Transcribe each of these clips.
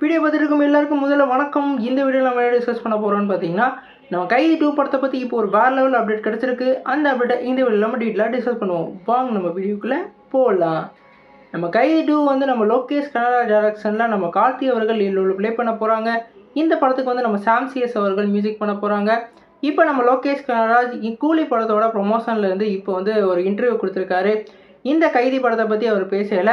Video பார்த்துருக்கும் எல்லாருக்கும் முதல்ல வணக்கம். இந்த வீடியோவில் நம்ம டிஸ்கஸ் பண்ண போகிறோம்னு பார்த்தீங்கன்னா, நம்ம கைதி 2 படத்தை பற்றி இப்போ ஒரு வேறு லெவல் அப்டேட் கிடச்சிருக்கு. அந்த அப்டேட்டை இந்த வீடியோவில் நம்ம டீட்டெயிலாக டிஸ்கஸ் பண்ணுவோம். வாங்க நம்ம வீடியோக்குள்ளே போகலாம். நம்ம கைதி 2 வந்து நம்ம லோகேஷ் கனகராஜ் டைரக்ஷனில் நம்ம கார்த்தி அவர்கள் இதில் ப்ளே பண்ண போகிறாங்க. இந்த படத்துக்கு வந்து நம்ம சாம் சிஎஸ் அவர்கள் மியூசிக் பண்ண போகிறாங்க. இப்போ நம்ம லோகேஷ் கனகராஜ் கூலி படத்தோட ப்ரொமோஷன்லேருந்து இப்போ வந்து ஒரு இன்டர்வியூ கொடுத்துருக்காரு. இந்த கைதி படத்தை பற்றி அவர் பேசல.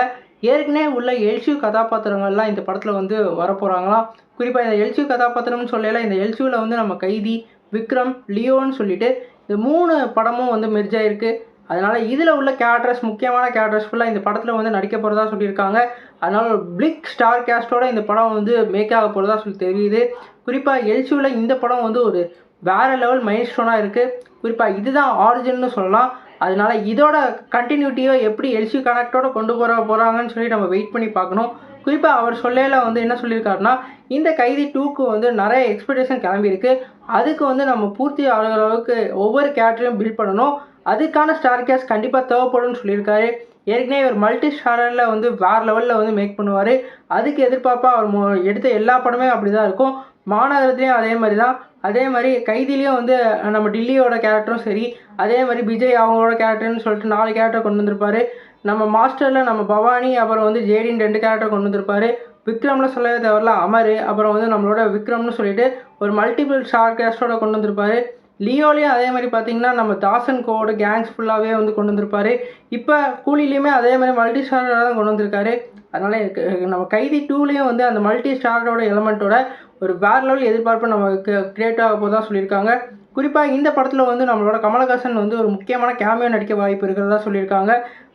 ஏற்கனவே உள்ள எல்சியூ கதாபாத்திரங்கள்லாம் இந்த படத்தில் வந்து வரப்போகிறாங்களாம். குறிப்பாக இந்த எல்சியூ கதாபாத்திரம்னு சொல்லல, இந்த எல்சியூவில் வந்து நம்ம கைதி, விக்ரம், லியோன்னு சொல்லிட்டு இந்த 3 படமும் வந்து மெர்ஜ் ஆயிருக்கு. அதனால் இதில் உள்ள கேரக்டர்ஸ், முக்கியமான கேரக்டர்ஸ் ஃபுல்லாக இந்த படத்தில் வந்து நடிக்க போகிறதா சொல்லியிருக்காங்க. அதனால் ஒரு பிக் ஸ்டார் கேஸ்டோட இந்த படம் வந்து மேக் ஆக போகிறதா சொல்லி தெரியுது. குறிப்பாக எல்சியூவில் இந்த படம் வந்து ஒரு வேறு லெவல் மைல் ஸ்டோனாக இருக்குது. குறிப்பாக இதுதான் ஆரிஜின்னு சொல்லலாம். அதனால இதோட கண்டினியூட்டியோ எப்படி எல்சியூ கனெக்டோட கொண்டு போகிறாங்கன்னு சொல்லி நம்ம வெயிட் பண்ணி பார்க்கணும். குறிப்பாக அவர் சொல்லையில் வந்து என்ன சொல்லியிருக்காருன்னா, இந்த கைதி 2க்கு வந்து நிறைய எக்ஸ்பெக்டேஷன் கிளம்பியிருக்கு. அதுக்கு வந்து நம்ம பூர்த்தி ஆகிற அளவுக்கு ஒவ்வொரு கேரக்டரையும் பில்ட் பண்ணணும். அதுக்கான ஸ்டார் கேஸ்ட் கண்டிப்பாக தேவைப்படும்னு சொல்லியிருக்காரு. ஏற்கனவே ஒரு மல்டி ஸ்டாரரில் வந்து வேறு லெவலில் வந்து மேக் பண்ணுவார். அதுக்கு எதிர்பார்ப்பாக அவர் எடுத்த எல்லா படமே அப்படி தான் இருக்கும். மாநகரத்துலேயும் அதே மாதிரி தான். அதே மாதிரி கைதிலையும் வந்து நம்ம டில்லியோட கேரக்டரும் சரி, அதே மாதிரி விஜய் அவங்களோட கேரக்டர்னு சொல்லிட்டு 4 கேரக்டர் கொண்டு வந்திருப்பாரு. நம்ம மாஸ்டரில் நம்ம பவானி, அப்புறம் வந்து ஜேடின்னு 2 கேரக்டர் கொண்டு வந்திருப்பாரு. விக்ரமில் சொல்லவே தேவையில்ல, அமர், அப்புறம் வந்து நம்மளோட விக்ரம்னு சொல்லிட்டு ஒரு மல்டிபிள் ஸ்டார் கேஸ்டோட கொண்டு வந்திருப்பாரு. லியோலையும் அதே மாதிரி பார்த்தீங்கன்னா நம்ம தாசன் கோவோட கேங்ஸ் ஃபுல்லாகவே வந்து கொண்டு வந்திருப்பாரு. இப்போ கூலிலையுமே அதே மாதிரி மல்டி ஸ்டாரோட தான் கொண்டு வந்திருக்காரு. அதனால் நம்ம கைதி 2லேயும் வந்து அந்த மல்டி ஸ்டாரோட எலமெண்ட்டோட ஒரு வேறு லெவல் எதிர்பார்ப்பு நமக்கு கிரியேட் ஆக போதாக சொல்லியிருக்காங்க. குறிப்பாக இந்த படத்தில் வந்து நம்மளோட கமலஹாசன் வந்து ஒரு முக்கியமான கேமியோ நடிக்க வாய்ப்பு இருக்கிறதா சொல்லியிருக்காங்க.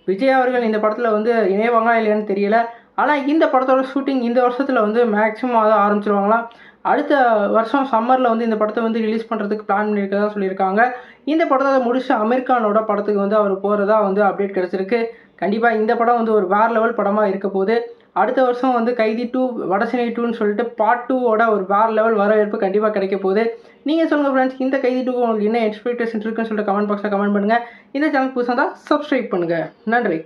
விஜய் அவர்கள் இந்த படத்தில் வந்து இணைவாங்களா இல்லையான்னு தெரியல. ஆனால் இந்த படத்தோட ஷூட்டிங் இந்த வருஷத்தில் வந்து மேக்ஸிமம் அதை ஆரம்பிச்சிருவாங்களாம். அடுத்த வருஷம் சம்மரில் வந்து இந்த படத்தை வந்து ரிலீஸ் பண்ணுறதுக்கு பிளான் பண்ணியிருக்கிறதா சொல்லியிருக்காங்க. இந்த படத்தை முடிச்சு அமீர்கானோட படத்துக்கு வந்து அவர் போகிறதா வந்து அப்டேட் கிடச்சிருக்கு. கண்டிப்பாக இந்த படம் வந்து ஒரு வேறு லெவல் படமாக இருக்க போகுது. அடுத்த வருஷம் வந்து கைதி 2 வடசென்னை 2ன்னு சொல்லிட்டு பார்ட் 2வோட ஒரு வேறு லெவல் வரவேற்பு கண்டிப்பாக கிடைக்க போகுது. நீங்கள் சொல்லுங்கள் ஃப்ரெண்ட்ஸ், இந்த கைதி 2 உங்களுக்கு என்ன எக்ஸ்பெக்டேஷன் இருக்குன்னு சொல்லிட்டு கமெண்ட் பாக்ஸில் கமெண்ட் பண்ணுங்கள். இந்த சேனல் புதுசாக தான் சப்ஸ்கிரைப் பண்ணுங்கள். நன்றி.